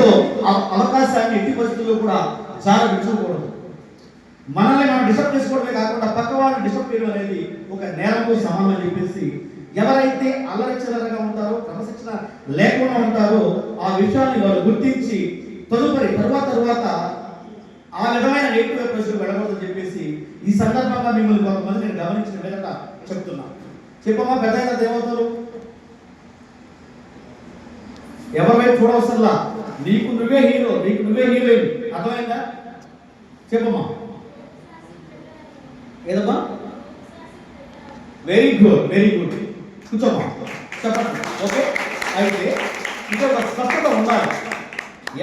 ఏదో అవకాశాన్ని ఎట్టి పరిస్థితుల్లో కూడా చాలా విడుచుకోకూడదు. మనల్ని మనం డిస్టర్బ్ చేసుకోవడమే కాకుండా పక్క వాళ్ళని డిస్టర్బ్ చేయడం అనేది ఒక నేరంతో సమానం అని చెప్పేసి ఎవరైతే అల్లరిచిల్లరగా ఉంటారో, క్రమశిక్షణ లేకుండా ఉంటారో ఆ విషయాన్ని వాళ్ళు గుర్తించి తరువాత ఆ విధమైన నెగిటివ్ ప్రశ్నలు వెళ్ళకూడదని చెప్పేసి ఈ సందర్భంగా మిమ్మల్ని కొంతమంది నేను గమనించిన విధంగా చెప్తున్నా. చెప్పమ్మా, పెద్ద అయినా ఏమవుతారు? ఎవరి వైపు చూడవసరలా, నీకు నువ్వే హీరో, నీకు నువ్వే హీరోయిన్. అర్థమైందా? చెప్పమ్మా. ఏదమ్మా? Very good, very good. కూర్చోమ్మా, చెప్పండి. ఓకే, అయితే ఇక్కడ ఒక స్పష్టత ఉండాలి.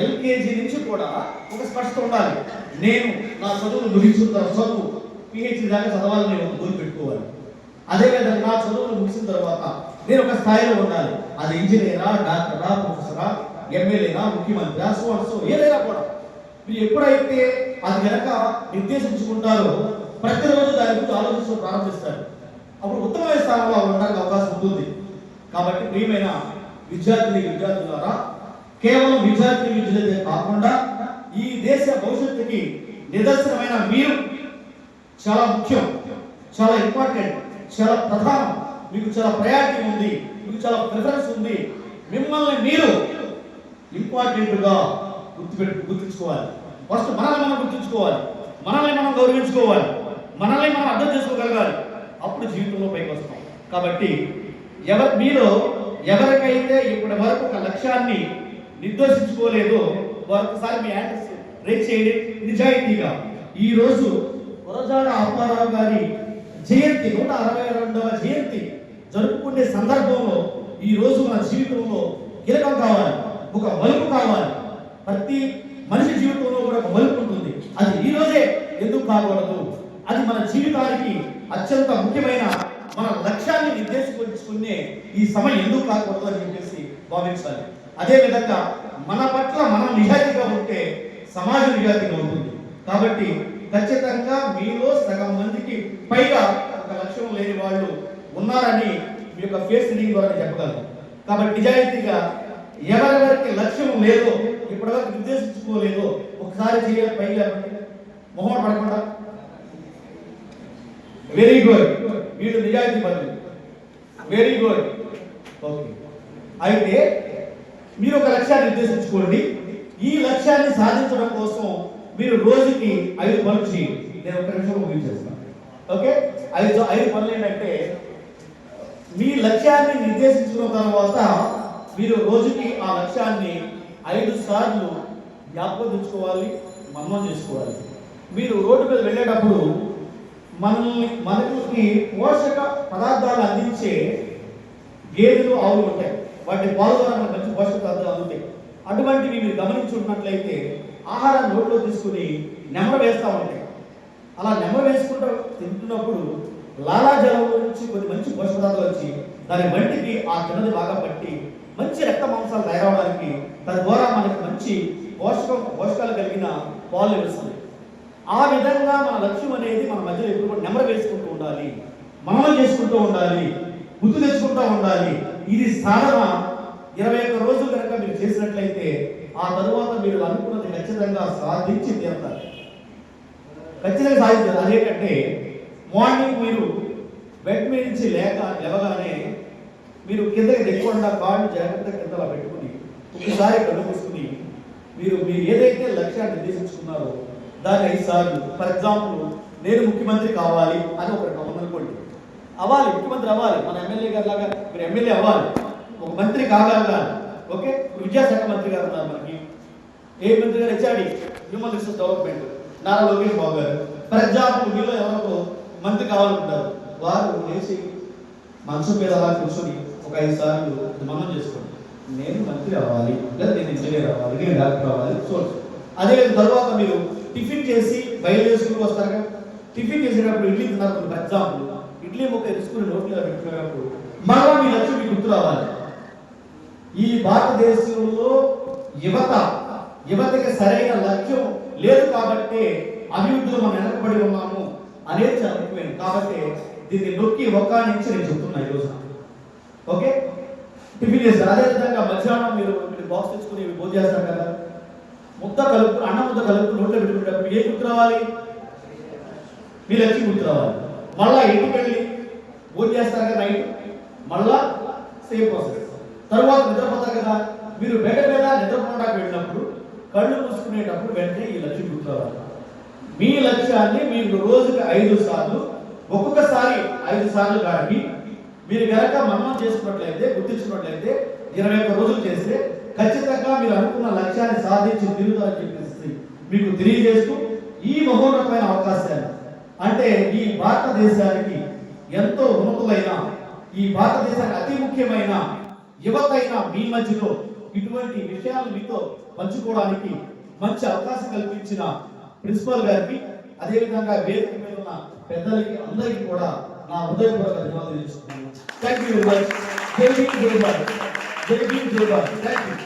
ఎల్కేజీ నుంచి కూడా ఒక స్పష్టత ఉండాలి. నేను నా చదువును ముగించిన చదువు పిహెచ్డి దాకా చదవాలని నేను గోల్ పెట్టుకోవాలి. అదేవిధంగా నా చదువును ముగిసిన తర్వాత నేను ఒక స్థాయిలో ఉండాలి. అది ఇంజనీరా, డాక్టరా, ప్రొఫెసరా, ఎమ్మెల్యేనా, ముఖ్యమంత్రి, సో ఏదైనా కూడా మీరు ఎప్పుడైతే అది కనుక నిర్దేశించుకుంటారో ప్రతిరోజు దాని గురించి ఆలోచించడం ప్రారంభిస్తారు. అప్పుడు ఉత్తమమైన స్థానంలో ఉండడానికి అవకాశం ఉంటుంది. కాబట్టి ప్రియమైన విద్యార్థులారా, కేవలం విద్యలే కాకుండా ఈ దేశ భవిష్యత్తుకి నిదర్శనమైన మీరు చాలా ముఖ్యం, చాలా ఇంపార్టెంట్, చాలా ప్రధానం. మీకు చాలా ప్రయారిటీ ఉంది, మీకు చాలా ప్రిఫరెన్స్ ఉంది. మిమ్మల్ని మీరు ఇంపార్టెంట్గా గుర్తుంచుకోవాలి. ఫస్ట్ మనల్ని మనం గుర్తుంచుకోవాలి, మనల్ని మనం గౌరవించుకోవాలి, మనల్ని మనం అర్థం చేసుకోగలగాలి. అప్పుడు జీవితంలో పైకి వస్తాం. కాబట్టి మీలో ఎవరికైతే ఇప్పటి వరకు ఒక లక్ష్యాన్ని నిర్దేశించుకోలేదో వారు ఒకసారి మీ హ్యాండ్స్ రేజ్ చేయండి నిజాయితీగా. ఈరోజు గురజాడ అప్పారావు గారి జయంతి, 162వ జయంతి జరుపుకునే సందర్భంలో ఈ రోజు మన జీవితంలో కీలకం కావాలి, ఒక మలుపు కావాలి. ప్రతి మనిషి జీవితంలో కూడా ఒక మలుపు ఉంటుంది. అది ఈ రోజే ఎందుకు కాకూడదు? అది మన జీవితానికి అత్యంత ముఖ్యమైన మన లక్ష్యాన్ని నిర్దేశించుకునే ఈ సమయం ఎందుకు కాకూడదు అని చెప్పేసి భావించాలి. అదేవిధంగా మన పట్ల మనం నిజాయితీగా ఉంటే సమాజం నిజాయితీగా ఉంటుంది. కాబట్టి ఖచ్చితంగా మీలో సగం మందికి పైగా ఒక లక్ష్యం లేని వాళ్ళు ఉన్నారని మీ యొక్క ఫేస్ రీడింగ్ ద్వారా చెప్పగలరు. కాబట్టి నిజాయితీగా ఎవరెవరికి లక్ష్యం లేదో, ఇప్పటివరకు నిర్దేశించుకోలేదో ఒకసారి చేయాలి. పైగా మొహం పడకుండా. వెరీ గుడ్, వీళ్ళు నిజాయితీ పనులు. Very good. ఓకే, అయితే మీరు ఒక లక్ష్యాన్ని నిర్దేశించుకోండి. ఈ లక్ష్యాన్ని సాధించడం కోసం మీరు రోజుకి 5 పనులు చేయండి. నేను ఒక నిమిషంలో ముగించేస్తాను. ఓకే, 5 పనులు ఏంటంటే, మీ లక్ష్యాన్ని నిర్దేశించుకున్న తర్వాత మీరు రోజుకి ఆ లక్ష్యాన్ని 5 సార్లు జ్ఞాపకం తెచ్చుకోవాలి, మననం చేసుకోవాలి. మీరు రోడ్డు మీద వెళ్ళేటప్పుడు మనకి పోషక పదార్థాలు అందించే గేదెలు, ఆవులు ఉంటాయి. వాటి పాలు ద్వారా మనకు మంచి పోషక పదార్థాలు అందుతాయి. అటువంటివి మీరు గమనించుకున్నట్లయితే ఆహారం నోట్లో తీసుకుని నెమర వేస్తూ ఉంటాయి. అలా నెమర వేసుకుంటూ తింటున్నప్పుడు లాలాజలం నుంచి కొన్ని మంచి పోషక పదార్థాలు వచ్చి దాని వంటికి ఆ తిన్నది బాగా పట్టి మంచి రక్త మాంసాలు తయారవడానికి తద్వారా మనకి మంచి పోషకాలు కలిగిన పాలు లభిస్తుంది. ఆ విధంగా మన లక్ష్యం అనేది మన మధ్యలో ఎప్పుడు కూడా నెమర వేసుకుంటూ ఉండాలి, మననం చేసుకుంటూ ఉండాలి, గుర్తు తెచ్చుకుంటూ ఉండాలి. ఇది సాధన 21 రోజులు కనుక మీరు చేసినట్లయితే ఆ తరువాత మీరు అనుకున్నది ఖచ్చితంగా సాధించి తీరుతారు. ఖచ్చితంగా సాధించారు. అదేంటంటే, మార్నింగ్ మీరు బెడ్ మీద నుంచి లేవగానే మీరు కిందకి దిగకుండా కాళ్ళు జాగ్రత్తగా కిందలా పెట్టుకుని ఒకసారి కళ్ళు మూసుకుని మీరు ఏదైతే లక్ష్యాన్ని నిర్దేశించుకున్నారో దాన్ని 5 సార్లు. ఫర్ ఎగ్జాంపుల్, నేను ముఖ్యమంత్రి కావాలి అని ఒకటి ఉందనుకోండి. అవ్వాలి, ముఖ్యమంత్రి అవ్వాలి, మన ఎమ్మెల్యే గారి లాగా మీరు ఎమ్మెల్యే అవ్వాలి, ఒక మంత్రి కాగలగాలి. ఓకే, విద్యాశాఖ మంత్రి గారు ఉన్నారు మనకి. ఏ మంత్రి గారు? HRD, human resource development, Nara Lokesh Babu గారు. ఫర్ ఎగ్జాంపుల్, మీలో ఎవరో మంత్రి కావాలనుకుంటారు. వారు లేచి మనసు మీద అలా కూర్చొని ఒక 5 సార్లు మనం చేసుకోండి, నేను మంత్రి అవ్వాలి, లేదా నేను ఇంజనీర్ అవ్వాలి, నేను డాక్టర్ అవ్వాలి. సో అదే తర్వాత మీరు టిఫిన్ చేసి బయలుదేరుకుని వస్తారు కదా. టిఫిన్ చేసేటప్పుడు ఇడ్లీ తిన్నారు. ఫర్ ఎగ్జాంపుల్, ఇడ్లీ ముక్క తీసుకుని నోట్లో పెట్టుకునేటప్పుడు మరలా మీ లక్ష్యం మీకు గుర్తు రావాలి. ఈ భారతదేశంలో యువతకి సరైన లక్ష్యం లేదు కాబట్టి అభివృద్ధిలో మనం వెనకబడి ఉన్నాము అనేది చాలా ముఖ్యమైనది. కాబట్టి దీన్ని నొక్కి ఒక్క నుంచి నేను చెప్తున్నా ఈరోజు. ఓకే, టిఫిన్ చేస్తారు. అదేవిధంగా మధ్యాహ్నం మీరు బాక్స్ తెచ్చుకుని భోజనం చేస్తారు కదా. ముద్ద కలుపు అన్నం ముద్ద కలుపు నోట్లో పెట్టుకునేటప్పుడు ఏ గుర్తు రావాలి? మీ లక్ష్యం గుర్తు రావాలి. మళ్ళా ఇంటికి వెళ్ళి భోజనం చేస్తారు కదా నైట్, మళ్ళా సేమ్ ప్రాసెస్. తర్వాత నిద్రపోతారు కదా, మీరు బెడ్ మీద నిద్రపోవడానికి వెళ్ళినప్పుడు కళ్ళు మూసుకునేటప్పుడు వెంటనే ఈ లక్ష్యం గుర్తు రావాలి. మీ లక్ష్యాన్ని మీరు రోజుకి 5 సార్లు, ఒక్కొక్కసారి 5 సార్లు కానీ మీరు కనుక మననం చేసుకున్నట్లయితే, గుర్తించుకున్నట్లయితే 21 రోజులు చేస్తే ఖచ్చితంగా మీరు అనుకున్న లక్ష్యాన్ని సాధించి తిరుగుతారని చెప్పేసి మీకు తెలియజేస్తూ, ఈ మహోన్నతమైన అవకాశాన్ని అంటే ఈ భారతదేశానికి ఎంతో ఉన్నతమైన, ఈ భారతదేశానికి అతి ముఖ్యమైన యువతైన మీ మధ్యలో ఇటువంటి విషయాలు మీతో పంచుకోవడానికి మంచి అవకాశం కల్పించిన ప్రిన్సిపల్ గారికి, అదేవిధంగా వేదిక మీద ఉన్న పెద్దలకి అందరికీ కూడా నా హృదయపూర్వక ధన్యవాదాలు తెలుస్తున్నాను. Thank you very much. జై భీమ్, జై భారత్. జై భీమ్, జై భారత్. Thank you.